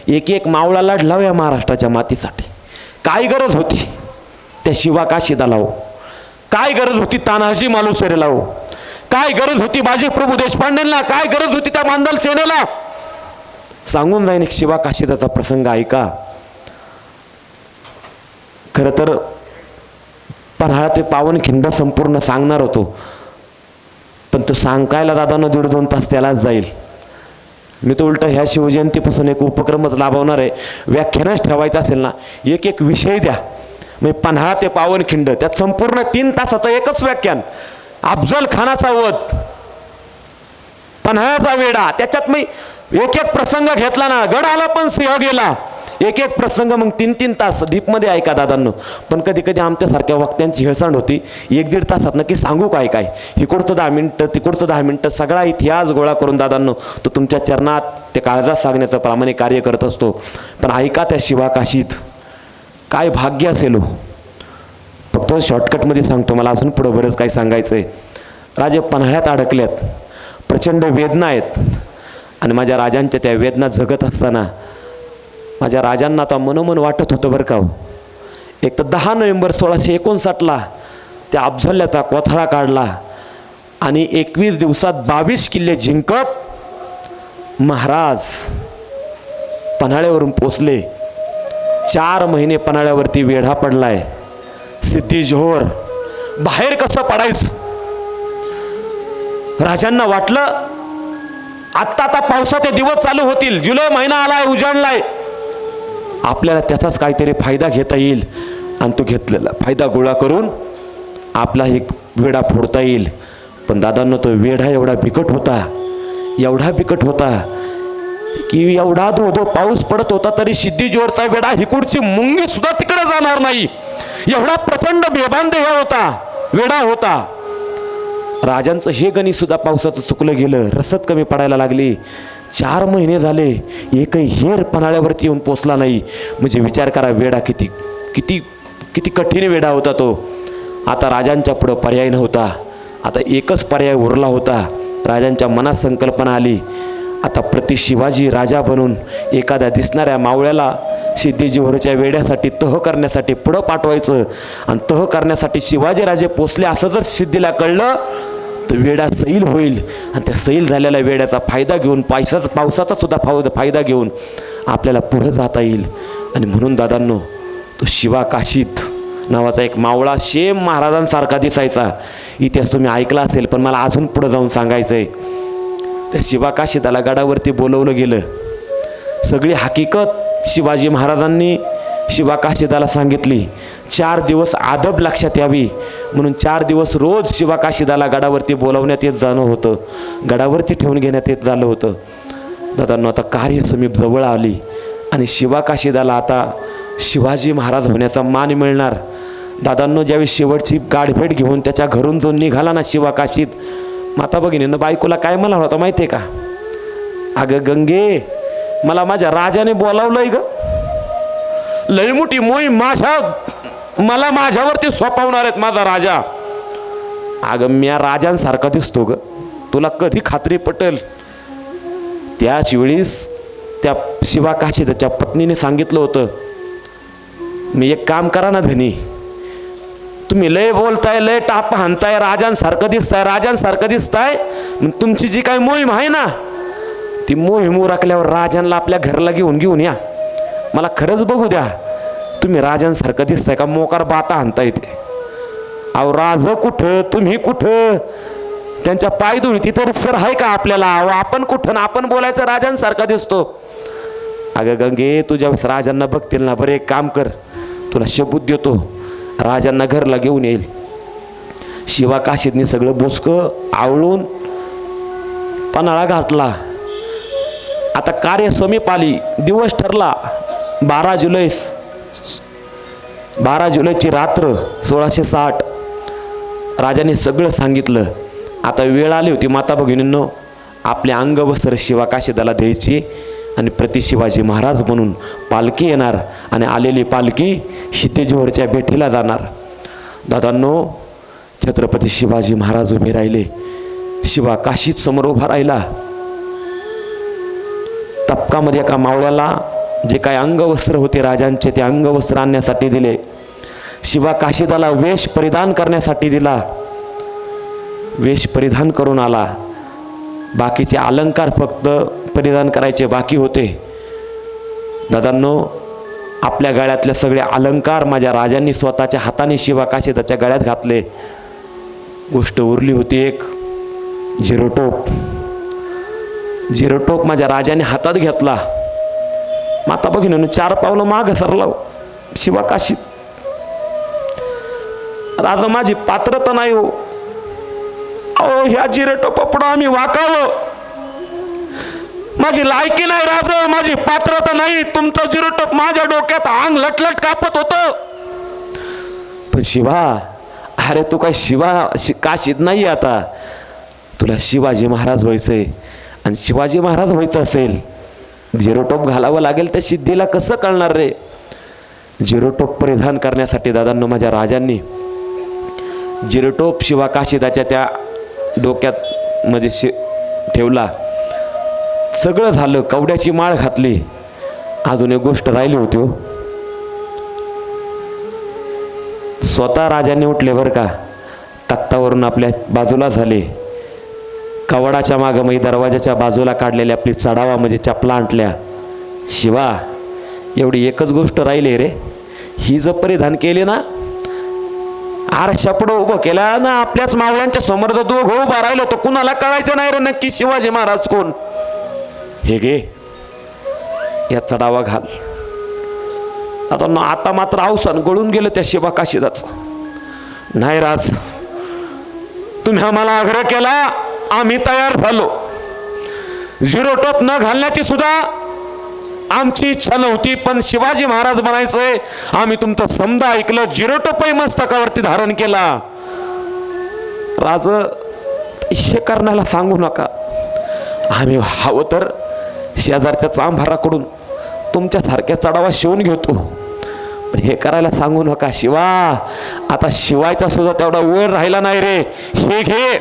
एक एक मावळा लढला या महाराष्ट्राच्या मातीसाठी. काय गरज होती त्या शिवा काशीदाला हो, काय गरज होती तानाजी मालुसरेला हो, काय गरज होती बाजीप्रभू देशपांडेंना, काय गरज होती त्या मांदल सेनेला. सांगून जाईन एक शिवा काशीदाचा प्रसंग ऐका. खरं तर पन्हाळा ते पावनखिंड संपूर्ण सांगणार होतो, पण तो सांगायला दादानं 1.5-2 तास त्यालाच जाईल. मी तो उलट ह्या शिवजयंतीपासून एक उपक्रमच लाभवणार आहे. व्याख्यानच ठेवायचं असेल ना, एक एक विषय द्या, म्हणजे पन्हाळा ते पावनखिंड त्यात संपूर्ण 3 तासाचं एकच व्याख्यान. अफजल खानाचा वध, पन्हाळ्याचा वेढा, त्याच्यात मी एक एक प्रसंग घेतला ना, गडाला पण सिंह गेला, एक एक प्रसंग मग 3-3 तास डीपमध्ये ऐका दादांनो. पण कधी कधी आमच्यासारख्या वक्त्यांची हेळसांड होती, 1-1.5 तासात नक्की सांगू काय काय, इकडचं 10 मिनिटं तिकडचं 10 मिनिटं सगळा इतिहास गोळा करून दादांनो तो तुमच्या चरणात ते काळजात सांगण्याचं प्रामाणिक कार्य करत असतो. पण ऐका त्या शिवा काशीत काय भाग्य असेल हो. फक्त शॉर्टकटमध्ये सांगतो, मला अजून पुढं बरंच काही सांगायचं आहे. राजे पन्हाळ्यात अडकल्यात, प्रचंड वेदना आहेत, आणि माझ्या राजांच्या त्या वेदना जगत असताना माझ्या राजांना आता मनोमन वाटत होतं बरं का हो. एक तर 10 नोव्हेंबर 1659ला त्या अफझल्याचा कोथळा काढला आणि 21 दिवसात 22 किल्ले जिंकत महाराज पन्हाळ्यावरून पोचले. 4 महिने पन्हाळ्यावरती वेढा पडलाय. सिद्धी जोहर बाहेर कसं पडायचं. राजांना वाटलं आता पावसाचे दिवस चालू होतील, जुलै महिना आलाय, उजाडलाय, आपल्याला त्याचाच काहीतरी फायदा घेता येईल आणि तो घेतलेला फायदा गोळा करून आपला एक वेढा फोडता येईल. पण दादांनो तो वेढा एवढा बिकट होता, एवढा बिकट होता की एवढा धो पाऊस पडत होता तरी सिद्धी जोहरचा वेढा हिकुडची मुंगी सुद्धा तिकडे जाणार नाही, एवढा प्रचंड बेभान देह होता, वेढा होता. राजांचं हे गणित सुद्धा पावसाचं चुकलं गेलं, रसद कमी पडायला लागली. 4 महिने झाले एकही हेर पन्हाळ्यावरती येऊन पोचला नाही. म्हणजे विचार करा वेढा किती किती किती कठीण वेढा होता तो. आता राजांच्या पुढं पर्याय नव्हता, आता एकच पर्याय उरला होता. राजांच्या मनात संकल्पना आली, आता प्रति शिवाजी राजा बनून एखाद्या दिसणाऱ्या मावळ्याला सिद्धी जोहरच्या वेड्यासाठी तह करण्यासाठी पुढं पाठवायचं, आणि तह करण्यासाठी शिवाजी राजे पोचले असं जर सिद्धीला कळलं तर वेढा सैल होईल, आणि त्या सैल झालेल्या वेड्याचा फायदा घेऊन पावसाचा सुद्धा फायदा घेऊन आपल्याला पुढं जाता येईल. आणि म्हणून दादांनो तो शिवा काशीत नावाचा एक मावळा शेम महाराजांसारखा दिसायचा. इतिहास तुम्ही ऐकला असेल, पण मला अजून पुढं जाऊन सांगायचं आहे. त्या शिवा काशीदाला गडावरती बोलवलं गेलं. सगळी हकीकत शिवाजी महाराजांनी शिवा काशीदाला सांगितली. 4 दिवस आदब लक्षात यावी म्हणून 4 दिवस रोज शिवा काशीदाला गडावरती बोलवण्यात येत जाणं होतं, गडावरती ठेवून घेण्यात येत झालं होतं. दादांनो आता कार्य समीप जवळ आली आणि शिवा काशीदाला आता शिवाजी महाराज होण्याचा मान मिळणार. दादांनो ज्यावेळी शेवटची गाठभेट घेऊन त्याच्या घरून जो निघाला ना शिवा काशीत, माता भगिनीनं बायकोला काय मला होता माहिती आहे का, अगं गंगे मला माझ्या राजाने बोलावलंय ग, लई मोठी मोहीम मला माझ्यावरती सोपवणार आहेत माझा राजा. अगं म्या राजांसारखा दिसतो ग, तुला कधी खात्री पटेल. त्याच वेळीस त्या शिवा काशी त्याच्या पत्नीने सांगितलं होतं, मी एक काम करा ना धनी, तुम्ही लय बोलताय, लय टाप हाणताय, राजांसारखं दिसताय, तुमची जी काय मोहीम आहे ना ती मोहीम उरकल्यावर राजांना आपल्या घरला घेऊन या, मला खरंच बघू द्या तुम्ही राजांसारखं दिसताय का मोकार बाता हाणता येते. अहो राज कुठं, तुम्ही कुठं, त्यांच्या पायधुळी तिथं सर आहे का आपल्याला, आपण कुठं, आपण बोलायचं राजांसारखा दिसतो. अगं गंगे तुझ्या राजांना बघतील ना, बरं एक काम कर, तुला शबूत देतो, राजांना घरला घेऊन येईल. शिवा काशीतनी सगळं बोचकं आवळून पन्हाळा घातला. आता कार्य समीप आली, दिवस ठरला 12 जुलैची रात्र 1660. राजाने सगळं सांगितलं. आता वेळ आली होती माता भगिनींनो आपले अंगवस्त्र शिवा काशीदाला द्यायची आणि प्रति शिवाजी महाराज म्हणून पालखी येणार आणि आलेली पालखी सिद्धी जोहरच्या भेटीला जाणार. दादांनो छत्रपती शिवाजी महाराज उभे राहिले. शिवा काशीत समोर उभा राहिला. तपकामध्ये एका मावळ्याला जे काय अंगवस्त्र होते राजांचे ते अंगवस्त्र आणण्यासाठी दिले. शिवा काशीदाला वेश परिधान करण्यासाठी दिला. वेश परिधान करून आला. बाकीचे अलंकार फक्त परिधान करायचे बाकी होते. दादांनो, आपल्या गळ्यातले सगळे अलंकार माझ्या राजांनी स्वतःच्या हाताने शिवा काशीदाच्या गळ्यात घातले. गोष्ट उरली होती एक झिरोटोप. झिरोटोप माझ्या राजाने हातात घेतला. माता भगिनीनं 4 पावलं माग सरला शिवा काशीत. राजा माझी पात्रता नाही हो. अहो, ह्या झिरोटोपा पुढं आम्ही वाकावं, माझी लायकी नाही राजा, माझी पात्रता नाही. तुमचं झिरोटोप माझ्या डोक्यात अंग लटलट कापत होतं. पण शिवा, अरे तू काय काशीत नाही आता, तुला शिवाजी महाराज व्हायचंय. आणि शिवाजी महाराज व्हायचं असेल झिरोटोप घालावं लागेल. त्या सिद्धीला कसं कळणार रे? झिरोटोप परिधान करण्यासाठी दादांनो माझ्या राजांनी झिरोटोप शिवा काशीदाच्या त्या डोक्यात मध्ये ठेवला. सगळं झालं. कवड्याची माळ घातली. अजून एक गोष्ट राहिली होती हो. स्वतः राजांनी उठले बरं का, तख्तावरून आपल्या बाजूला झाले. कवडाच्या मागं म्हणजे दरवाजाच्या बाजूला काढलेल्या आपली चढावा म्हणजे चपला आणल्या. शिवा, एवढी एकच गोष्ट राहिली रे. ही जर परिधान केली ना, आरशापुढं उभं केला ना, आपल्याच मावळ्यांच्या समोर जर दोघं उभा राहिलो तर कुणाला कळायचं नाही रे नक्की शिवाजी महाराज कोण. हे घे, या चढावा घाल. आता मात्र अवसान गळून गेलं त्या शिवा काशीदाचं. नाही राज, तुम्ही आम्हाला आग्रह केला, आम्ही तयार झालो. झिरोटोप न घालण्याची सुद्धा आमची इच्छा नव्हती, पण शिवाजी महाराज बनायचंय. आम्ही तुमचं समजा ऐकलं, झिरोटोपही मस्तकावरती धारण केला. राज, हे करण्याला सांगू नका. आम्ही हवं तर शेजारच्या चांभाराकडून तुमच्यासारख्या चढावा शिवून घेतो, पण हे करायला सांगू नका. शिवा, आता शिवायचा सुद्धा तेवढा वेळ राहिला नाही रे. हे घे.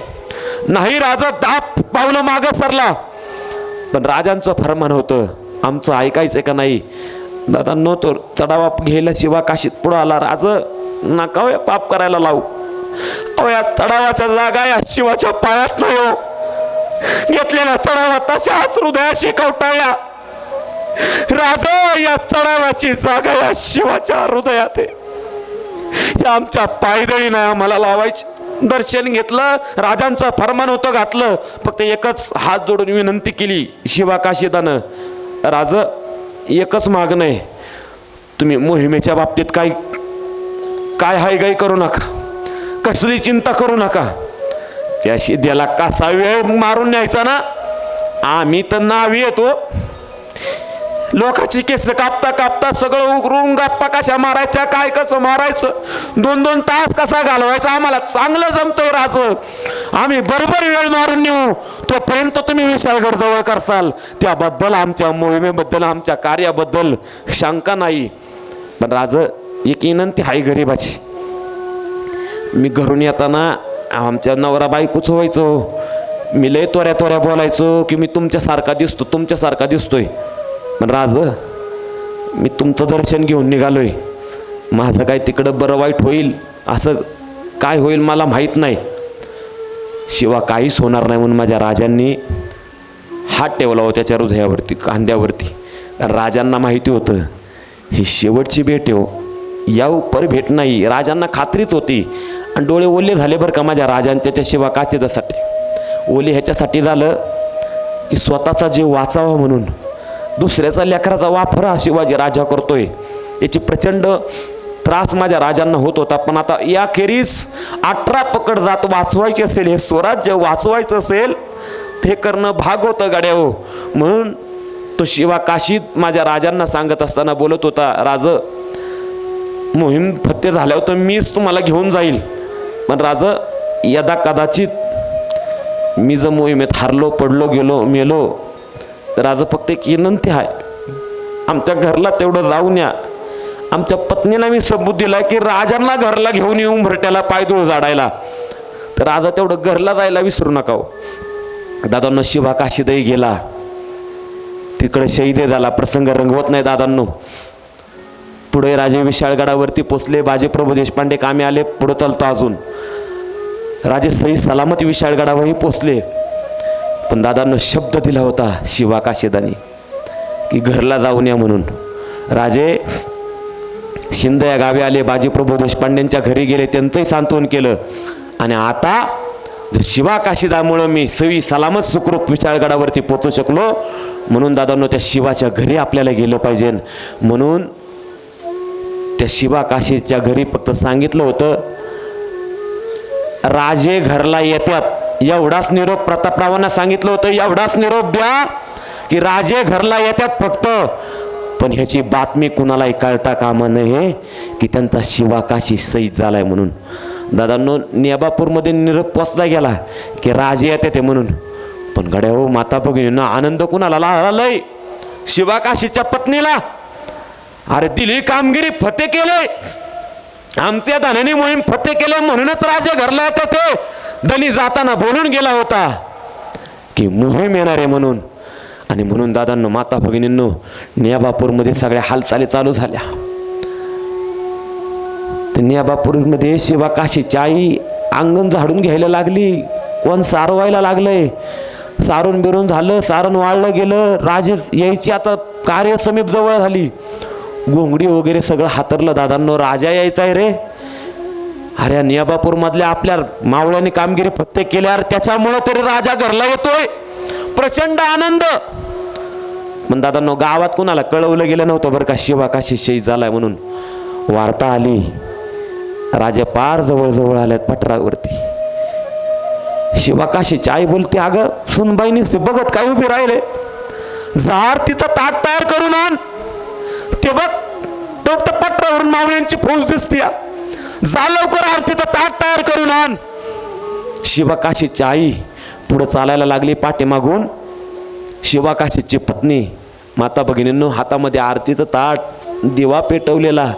नाही राजा 10 पावलं मागं सरला. पण राजांचं फरमान होतं, आमचं ऐकायचं का नाही. दादांनो, तो चढावा घ्यायला शिवा काशीत पुढं आला. राज, नका हो पाप करायला लावू. अहो, या चढावाच्या जागा या शिवाच्या पायात नाही हो. घेतलेला चढावा तशाच हृदयाशी कवटाळला. राजा, या चढावाची जागा या शिवाच्या हृदयात आहे. या आमच्या पायदळी नाही आम्हाला लावायची. दर्शन घेतलं, राजांचं फरमान होतं घातलं. फक्त एकच हात जोडून विनंती केली शिवा काशीदानं, राज, एकच मागणं आहे. तुम्ही मोहिमेच्या बाबतीत काय हायगाई करू नका, कसली चिंता करू नका. त्या शिद्याला कसा वेळ मारून न्यायचा ना, आम्ही तर नावी येतो. लोकांची केस कापता कापता सगळं उकरून गप्पा कशा मारायच्या, काय कसं मारायचं, 2-2 तास कसा घालवायचा आम्हाला चांगलं जमतंय राज. आम्ही बरोबर वेळ मारून नेऊ, तोपर्यंत तुम्ही विशाळगड जवळ करसाल. त्याबद्दल, आमच्या मोहिमेबद्दल, आमच्या कार्याबद्दल शंका नाही. पण राज, एक विनंती आहे गरीबाची. मी घरून येताना आमच्या नवरा बायकोच व्हायचो. मी लय तोऱ्या बोलायचो की मी तुमच्यासारखा दिसतोय. पण राज, मी तुमचं दर्शन घेऊन निघालोय. माझं काय तिकडं बरं वाईट होईल, असं काय होईल मला माहीत नाही. शिवा काहीच होणार नाही म्हणून माझ्या राजांनी हात ठेवला हो त्याच्या हृदयावरती, खांद्यावरती. राजांना माहिती होतं ही शेवटची भेट हो, याव पर भेट नाही. राजांना खात्रीच होती. आणि डोळे ओले झाले बरं का माझ्या राजांच्या त्या शिवा काशीदासाठी. ओले ह्याच्यासाठी झालं की स्वतःचा जीव वाचावा म्हणून दुसऱ्याचा लेकराचा वापर हा शिवाजी राजा करतोय, याची प्रचंड त्रास माझ्या राजांना होत होता. पण आता याखेरीस 18 पकड जात वाचवायची असेल, हे स्वराज्य वाचवायचं असेल, ते करणं भाग होतं गाड्या हो. म्हणून तो शिवा काशीत माझ्या राजांना सांगत असताना बोलत होता, राज, मोहीम फत्ते झाल्यावर तर मीच तुम्हाला घेऊन जाईल. पण राज, यदा कदाचित मी जर मोहिमेत हारलो, पडलो, गेलो, मेलो तर आज फक्त एक विनंती आहे, आमच्या घरला तेवढं जाऊन या. आमच्या पत्नीला मी सबूत दिला की राजांना घरला घेऊन येऊ उंबरट्याला पायदूळ झाडायला. तर आज तेवढं घरला जायला विसरू नका हो. दादा शिवा काशीदही गेला. तिकडे शहीद झाला. प्रसंग रंगवत नाही दादांनो. पुढे राजे विशाळगडावरती पोचले. बाजीप्रभू देशपांडे कामे आले. पुढे चालतो अजून. राजे सही सलामत विशाळगडावरही पोचले. पण दादांनो शब्द दिला होता शिवाकाशीदानी की घरला जाऊन या म्हणून. राजे शिंद या गावी आले. बाजीप्रभू देशपांडेंच्या घरी गेले. त्यांचंही सांत्वन केलं. आणि आता जर शिवाकाशीदामुळं मी सवी सलामत सुखरूप विशाळगडावरती पोचू शकलो म्हणून दादांनो त्या शिवाच्या घरी आपल्याला गेलं पाहिजे. म्हणून त्या शिवाकाशीच्या घरी फक्त सांगितलं होतं राजे घरला येतात. एवढाच निरोप प्रतापरावांना सांगितलं होतं. एवढाच निरोप द्या की राजे घरला येतात फक्त. पण ह्याची बातमी कुणालाही कळता कामा नये की त्यांचा शिवाकाशी शहीद झालाय म्हणून. दादांनो नेबापूरमध्ये निरोप पोचला गेला की राजे येते ते म्हणून. पण गड्या हो माता भगिनींना आनंद कुणाला लागलाय? शिवाकाशीच्या पत्नीला. अरे दिली कामगिरी फते केले. आमच्या धनानी मोहीम फते केले म्हणूनच राजे घरला येते ते. धनी जाताना बोलून गेला होता की मोहीम येणार आहे म्हणून. आणि म्हणून दादांनो माता भगिनींनो नेबापूरमध्ये सगळ्या हालचाली चालू झाल्या. तर नेबापूरमध्ये शिवाकाशीची आई अंगण झाडून घ्यायला लागली. कोण सारवायला लागलंय. सारून बिरून झालं. सारण वाळलं गेलं. राजे यायची आता कार्य समीप जवळ झाली. घोंगडी वगैरे सगळं हातरलं. दादांनो राजा यायचा आहे रे. अरे नेबापूरमधल्या आपल्या मावळ्यांनी कामगिरी फत्ते केल्यावर त्याच्यामुळं तरी राजा घरला येतोय. प्रचंड आनंद. पण दादांनो गावात कुणाला कळवलं गेलं नव्हतं बरं का शिवाकाशी शहीद झालाय म्हणून. वार्ता आली. राजा पार जवळ आल्यात पठारावरती. शिवाकाशीची आई बोलते अगं सुनबाईनी बघत काय उभी राहिले. जा आरतीचं ताट तयार करून आण. ते बघ तो पठारावरून मावळ्यांची फौज दिसते. जा लवकर आरतीचं ताट तयार करून आण. शिवाकाशीची आई पुढे चालायला लागली. पाठीमागून शिवाकाशीची पत्नी माता भगिनींनो हातामध्ये आरतीचं ताट दिवा पेटवलेला.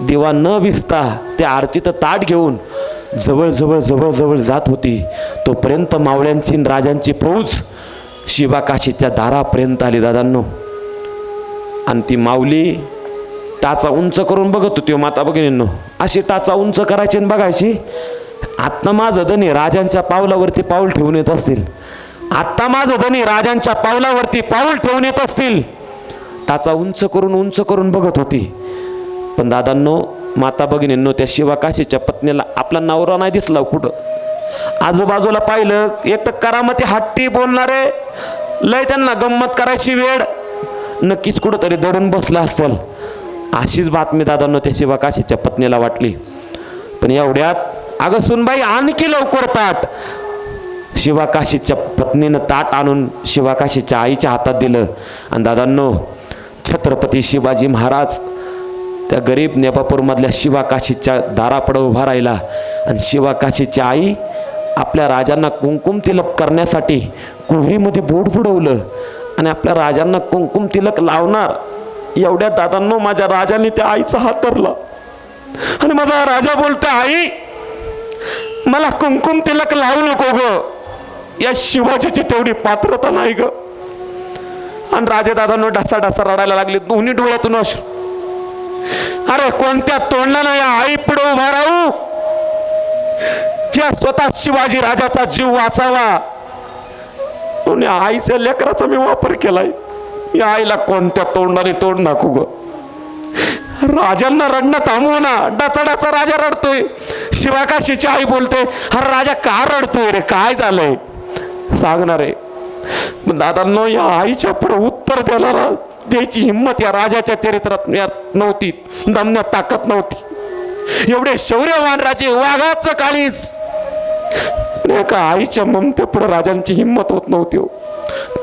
दिवा न विसता त्या आरतीचं ताट घेऊन जवळ जात होती. तोपर्यंत मावळ्यांची राजांची फौज शिवाकाशीच्या दारापर्यंत आली दादांनो. आणि ती माऊली टाचा उंच करून बघत होती. माता भगिनींनो अशी टाचा उंच करायची आणि बघायची. आत्ता माझं धनी राजांच्या पावलावरती पाऊल ठेवून येत असतील. आत्ता माझं धनी राजांच्या पावलावरती पाऊल ठेवून येत असतील. टाचा उंच करून बघत होती. पण दादांनो माता भगिनींनो त्या शिवाकाशीच्या पत्नीला आपला नवरा नाही दिसला कुठं. आजूबाजूला पाहिलं एक तर करामती हट्टी बोलणारे लय त्यांना गंमत करायची वेळ. नक्कीच कुठंतरी दडून बसला असेल अशीच बातमी दादांनो त्या शिवाकाशीच्या पत्नीला वाटली. पण एवढ्यात अगं सुनबाई आणखी लवकर ताट. शिवाकाशीच्या पत्नीनं ताट आणून शिवाकाशीच्या आईच्या हातात दिलं. आणि दादांनो छत्रपती शिवाजी महाराज त्या गरीब नेबापूरमधल्या शिवाकाशीच्या दारापुढं उभा राहिला. आणि शिवाकाशीची आई आपल्या राजांना कुंकुम तिलक करण्यासाठी कुहरीमध्ये बोट बुडवलं. आणि आपल्या राजांना कुंकुम तिलक लावणार एवढ्या दादांनो माझ्या राजाने त्या आईचा हात धरला. आणि माझा राजा बोलतो आई मला कुंकुम तिलक लावू नको ग. या शिवाजीची तेवढी पात्रता नाही ग. आणि राजे दादांनो ढासा रडायला लागले. दोन्ही डोळ्यातून अश्रू. अरे कोणत्या तोंडानं या आई पुढे उभा राहू. या स्वतः शिवाजी राजाचा जीव वाचावा म्हणून आईच्या लेकराचा मी वापर केलाय. या आईला कोणत्या तोंडाने तोंड नाकू ग. राजांना रडणं थांबवू ना. डाचा राजा रडतोय. शिवाकाशीची आई बोलते अरे राजा का रडतोय रे काय झालंय सांगणार आहे. दादांनो या आईच्या पुढे उत्तर द्यायची हिंमत या राजाच्या चरित्रात नव्हती. दमण्यात ताकद नव्हती. एवढे शौर्यवान राजे वाघाचं काळीज. एका आईच्या ममते पुढे राजांची हिंमत होत नव्हती.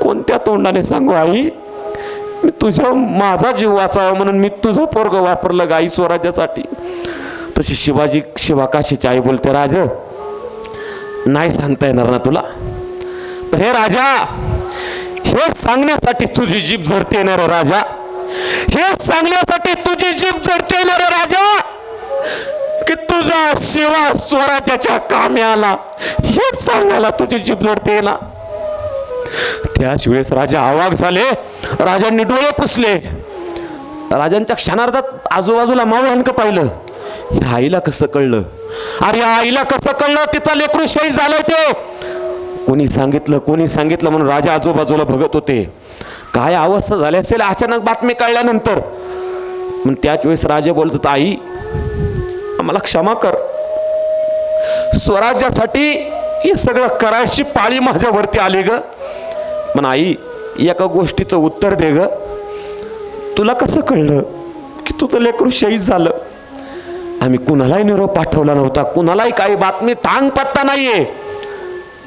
कोणत्या तोंडाने सांगू आई मी तुझ्या माझा जीव वाचावा म्हणून मी तुझं पोरग वापरलं गाई स्वराज्यासाठी. तशी शिवाकाशीची आई बोलते राज नाही सांगता येणार ना तुला. पण हे राजा हे सांगण्यासाठी तुझी जीभ झडते येणार राजा. हे सांगण्यासाठी तुझी जीभ झडते येणार राजा की तुझा शिवा स्वराज्याच्या कामी आला. हेच सांगायला तुझी जीभ झडते ना. त्याच वेळेस राजा आवाक झाले. राजांनी डोळे पुसले. राजांच्या क्षणार्धात आजूबाजूला मावळ्यांक पाहिलं. ह्या आईला कसं कळलं? अरे या आईला कसं कळलं तिचा लेकरू शहीद झालंय ते? कोणी सांगितलं म्हणून राजा आजूबाजूला बघत होते. काय अवस्था झाली असेल अचानक बातमी कळल्यानंतर. पण त्याच वेळेस राजा बोलत होता, आई आम्हाला क्षमा कर. स्वराज्यासाठी हे सगळं करायची पाळी माझ्यावरती आली ग. पण आई एका गोष्टीचं उत्तर दे ग. तुला कसं कळलं की तुझं लेकरू शहीद झालं? आम्ही कुणालाही निरोप पाठवला नव्हता, कुणालाही काही बातमी टांग पत्ता नाहीये.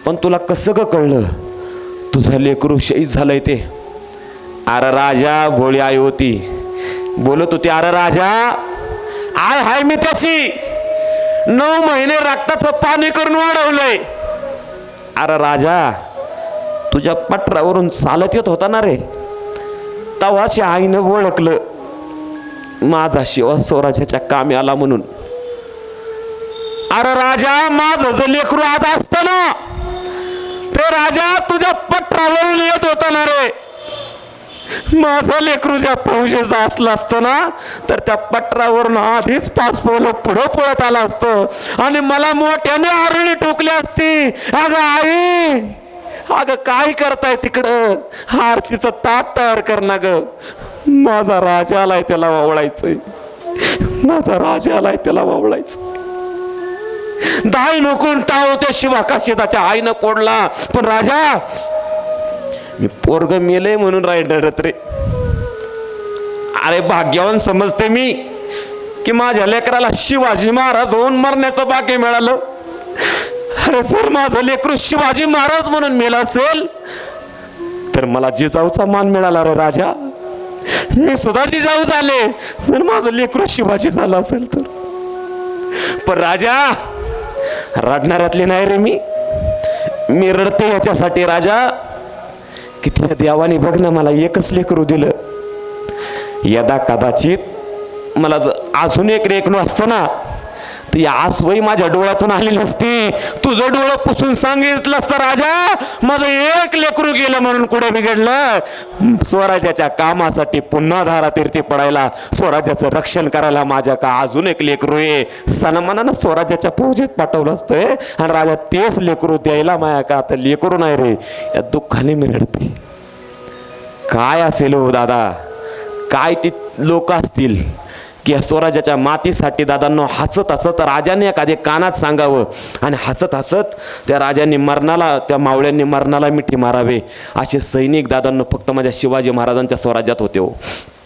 पण तुला कसं ग कळलं तुझं लेकरू शहीद झालंय ते? अरे राजा भोळी आई होती, बोलत होती, अरे राजा आय हाय मी त्याची 9 महिने रक्ताचं पाणी करून वाढवलंय. अरे राजा तुझ्या पटरावरून चालत येत होता ना रे, तवाची आईनं ओळखलं माझा शिवा स्वराज्याच्या कामी आला म्हणून. अरे राजा माझं जर लेकरू आज असतं ना ते राजा तुझ्या पटरावरून येत होता ना रे. माझं लेकरू ज्या फौजेचा असलं असतं ना तर त्या पटरावरून आधीच 5 पावलं पुढं पळत आला असतं आणि मला मोठ्याने आरळी ठोकली असती. अगं आई, अगं काय करताय तिकडं? आरतीचं ताट तयार कर ना ग. माझा राजा आलाय त्याला वावळायचंय, माझा राजा आलाय त्याला वावळायचं. दाय नोकून टाव त्या शिवाकाशिदाच्या आईनं पोडला. पण राजा मी पोरग मेलय म्हणून राहिलं रे. अरे भाग्यवान समजते मी की माझ्या लेकराला शिवाजी महाराज होऊन मरण्याचं भाग्य मिळालं. अरे जर माझं लेकरू शिवाजी महाराज म्हणून मेला असेल तर मला जिजाऊचा मान मिळाला रे राजा. मी सुद्धा जिजाऊ झाले जर माझं लेकरू शिवाजी झालं असेल तर. पण राजा रडणाऱ्यातले नाही रे मी रडते याच्यासाठी राजा की त्या देवाने बघ ना मला एकच लेकरू दिलं. यदा कदाचित मला अजून एक लेकरू असतं ना ती आसवई माझ्या डोळ्यातून आली नसती. तुझं डोळं पुसून सांगितलं असतं राजा माझं एक लेकरू गेलं म्हणून कुठे बिघडलं. स्वराज्याच्या कामासाठी पुन्हा धारातीर्थी पडायला, स्वराज्याचं रक्षण करायला माझ्या का अजून एक लेकरू आहे. सन्मानानं स्वराज्याच्या फौजेत पाठवलं असतंय आणि राजा तेच लेकरू द्यायला माया का आता लेकरू नाही रे. या दुःखाने मी रडते. काय असेल हो दादा, काय ती लोक असतील की या स्वराज्याच्या मातीसाठी दादांनो हसत हसत राजाने एखादे कानात सांगावं आणि हसत हसत त्या राजांनी मरणाला, त्या मावळ्यांनी मरणाला मिठी मारावे. असे सैनिक दादांनो फक्त माझ्या शिवाजी महाराजांच्या स्वराज्यात होते हो.